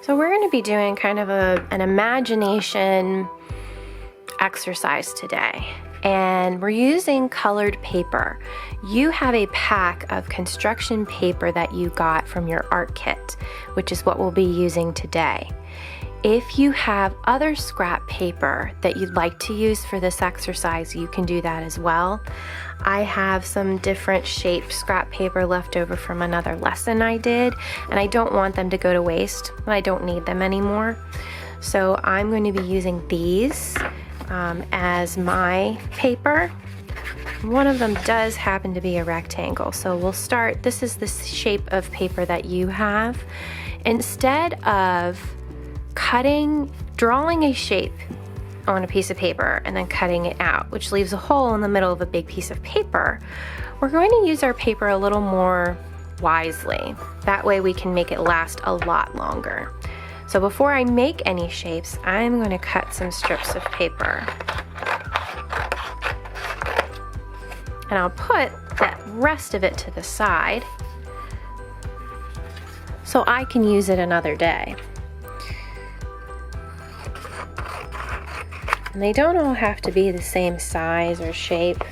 So we're going to be doing kind of an imagination exercise today, and we're using colored paper. You have a pack of construction paper that you got from your art kit, which is what we'll be using today. If you have other scrap paper that you'd like to use for this exercise, you can do that as well. I have some different shaped scrap paper left over from another lesson I did, and I don't want them to go to waste, and I don't need them anymore. So I'm going to be using these as my paper. One of them does happen to be a rectangle, so we'll start. This is the shape of paper that you have. Instead of drawing a shape on a piece of paper and then cutting it out, which leaves a hole in the middle of a big piece of paper, we're going to use our paper a little more wisely. That way we can make it last a lot longer. So before I make any shapes, I'm going to cut some strips of paper. And I'll put that rest of it to the side so I can use it another day. And they don't all have to be the same size or shape.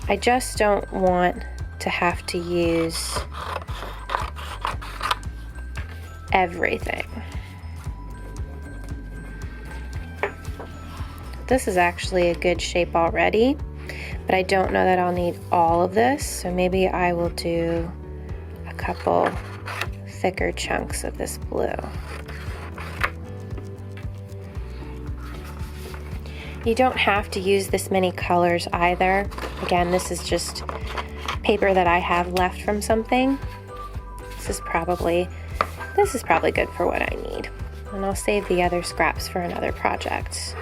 I just don't want to have to use everything. This is actually a good shape already, but I don't know that I'll need all of this, so maybe I will do a couple thicker chunks of this blue. You don't have to use this many colors either. Again, this is just paper that I have left from something. This is probably good for what I need. And I'll save the other scraps for another project.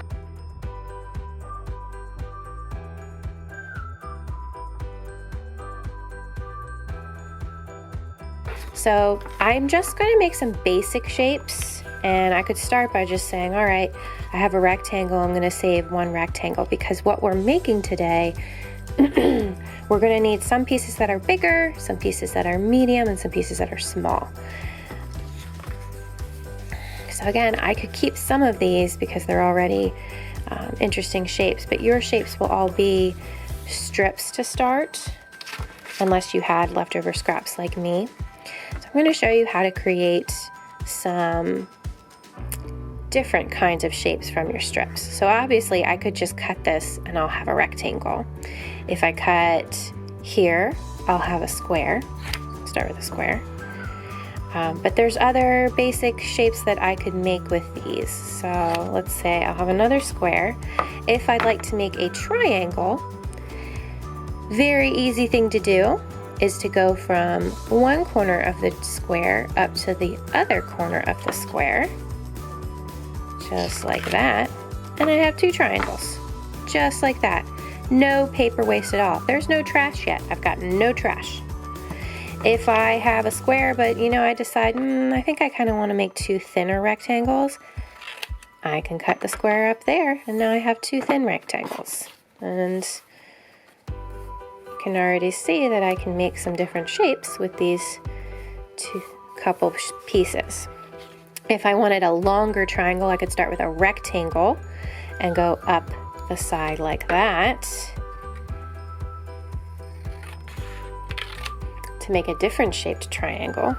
So I'm just going to make some basic shapes, and I could start by just saying, all right, I have a rectangle, I'm going to save one rectangle, because what we're making today, we're going to need some pieces that are bigger, some pieces that are medium, and some pieces that are small. So again, I could keep some of these because they're already interesting shapes, but your shapes will all be strips to start, unless you had leftover scraps like me. So I'm going to show you how to create some different kinds of shapes from your strips. So obviously I could just cut this and I'll have a rectangle. If I cut here, I'll have a square. Start with a square. But there's other basic shapes that I could make with these. So let's say I'll have another square. If I'd like to make a triangle, very easy thing to do is to go from one corner of the square up to the other corner of the square, just like that, and I have two triangles, just like that. No paper waste at all. There's no trash yet. I've got no trash. If I have a square, but I decide, I think I kind of want to make two thinner rectangles, I can cut the square up there, and now I have two thin rectangles. And you can already see that I can make some different shapes with these couple pieces. If I wanted a longer triangle, I could start with a rectangle and go up the side like that to make a different shaped triangle.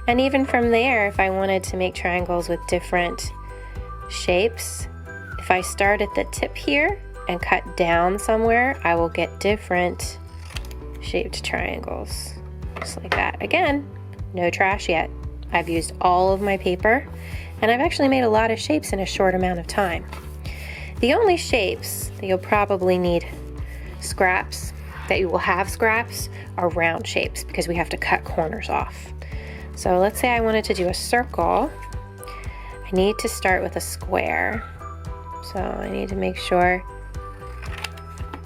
And even from there, if I wanted to make triangles with different shapes, if I start at the tip here and cut down somewhere, I will get different shaped triangles, just like that. Again, no trash yet. I've used all of my paper, and I've actually made a lot of shapes in a short amount of time. The only shapes that you'll probably need scraps, that you will have scraps, are round shapes, because we have to cut corners off. So let's say I wanted to do a circle. I need to start with a square. So I need to make sure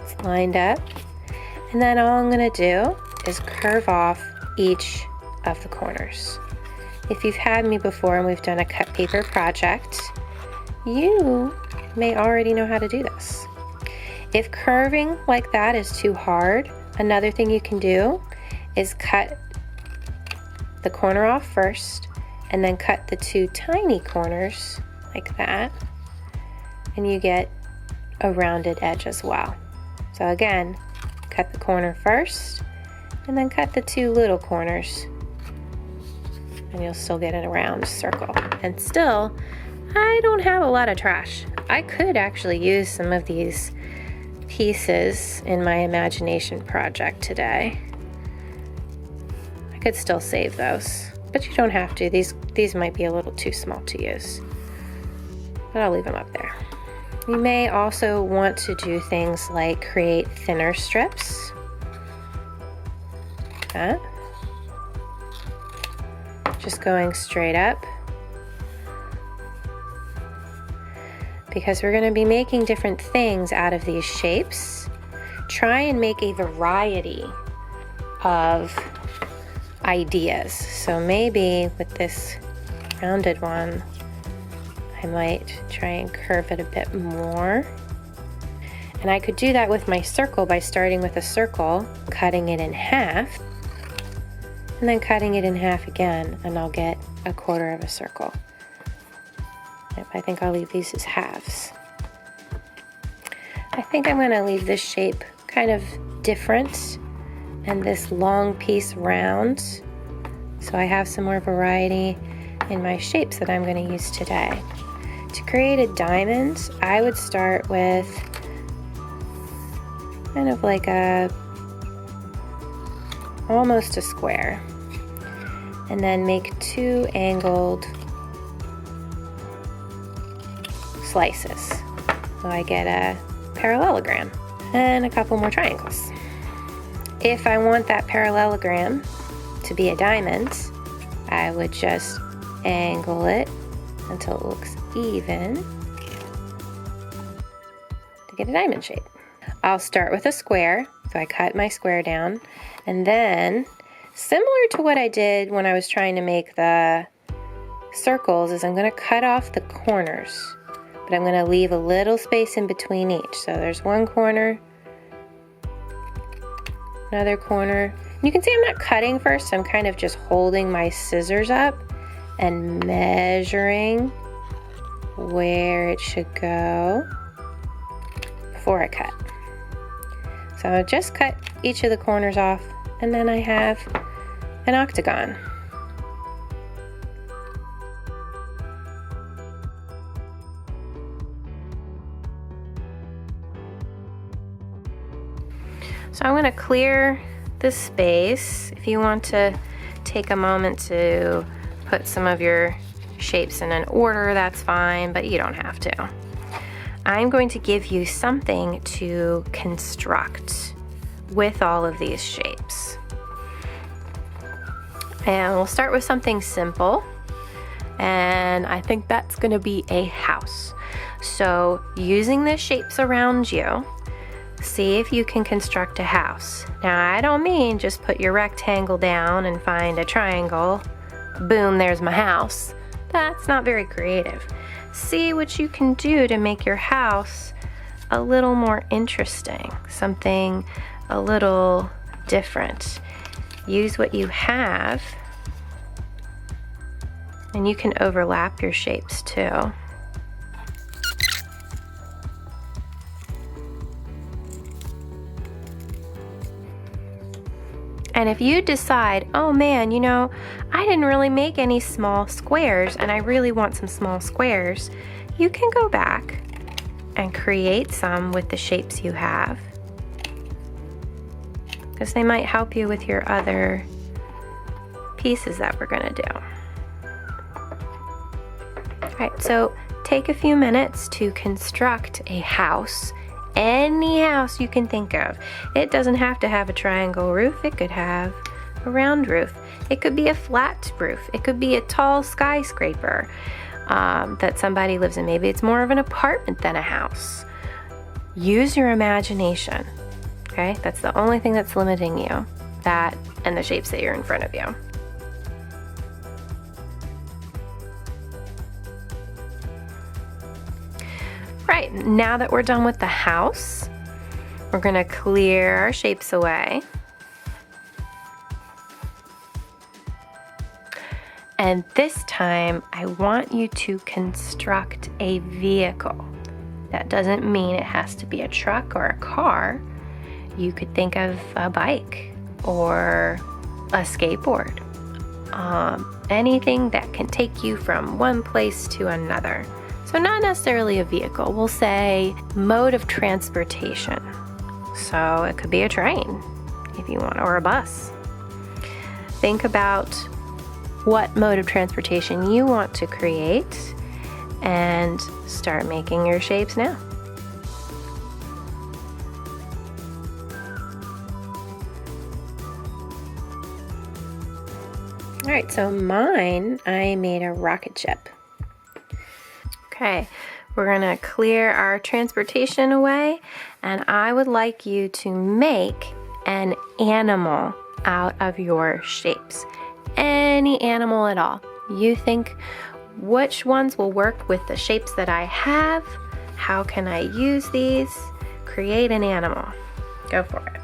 it's lined up. And then all I'm going to do is curve off each of the corners. If you've had me before and we've done a cut paper project, you may already know how to do this. If curving like that is too hard, another thing you can do is cut the corner off first, and then cut the two tiny corners like that, and you get a rounded edge as well. So again, cut the corner first, and then cut the two little corners, and you'll still get a round circle. And still, I don't have a lot of trash. I could actually use some of these pieces in my imagination project today. I could still save those, but you don't have to. These might be a little too small to use, but I'll leave them up there. You may also want to do things like create thinner strips. Like that. Just going straight up. Because we're going to be making different things out of these shapes. Try and make a variety of ideas. So maybe with this rounded one, I might try and curve it a bit more. And I could do that with my circle by starting with a circle, cutting it in half, and then cutting it in half again, and I'll get a quarter of a circle. Yep, I think I'll leave these as halves. I think I'm going to leave this shape kind of different and this long piece round, so I have some more variety in my shapes that I'm going to use today. To create a diamond, I would start with kind of like almost a square, and then make two angled slices. So I get a parallelogram and a couple more triangles. If I want that parallelogram to be a diamond, I would just angle it until it looks even to get a diamond shape. I'll start with a square, so I cut my square down, and then similar to what I did when I was trying to make the circles is I'm going to cut off the corners, but I'm going to leave a little space in between each. So there's one corner, another corner. You can see I'm not cutting first, I'm kind of just holding my scissors up and measuring where it should go before I cut. So I'll just cut each of the corners off, and then I have an octagon. So I'm going to clear this space. If you want to take a moment to put some of your shapes in an order, that's fine, but you don't have to. I'm going to give you something to construct with all of these shapes. And we'll start with something simple, and I think that's going to be a house. So using the shapes around you, see if you can construct a house. Now, I don't mean just put your rectangle down and find a triangle. Boom, there's my house. That's not very creative. See what you can do to make your house a little more interesting, something a little different. Use what you have, and you can overlap your shapes too. And if you decide, oh man, you know, I didn't really make any small squares and I really want some small squares, you can go back and create some with the shapes you have, because they might help you with your other pieces that we're gonna do. All right, so take a few minutes to construct a house. Any house you can think of. It doesn't have to have a triangle roof. It could have a round roof. It could be a flat roof. It could be a tall skyscraper that somebody lives in. Maybe it's more of an apartment than a house. Use your imagination, okay? That's the only thing that's limiting you, that and the shapes that you're in front of you. Right, now that we're done with the house, we're gonna clear our shapes away. And this time, I want you to construct a vehicle. That doesn't mean it has to be a truck or a car. You could think of a bike or a skateboard. Anything that can take you from one place to another. So not necessarily a vehicle. We'll say mode of transportation. So it could be a train if you want, or a bus. Think about what mode of transportation you want to create and start making your shapes now. All right, so mine, I made a rocket ship. Okay, we're gonna clear our transportation away, and I would like you to make an animal out of your shapes. Any animal at all. You think which ones will work with the shapes that I have? How can I use these? Create an animal. Go for it.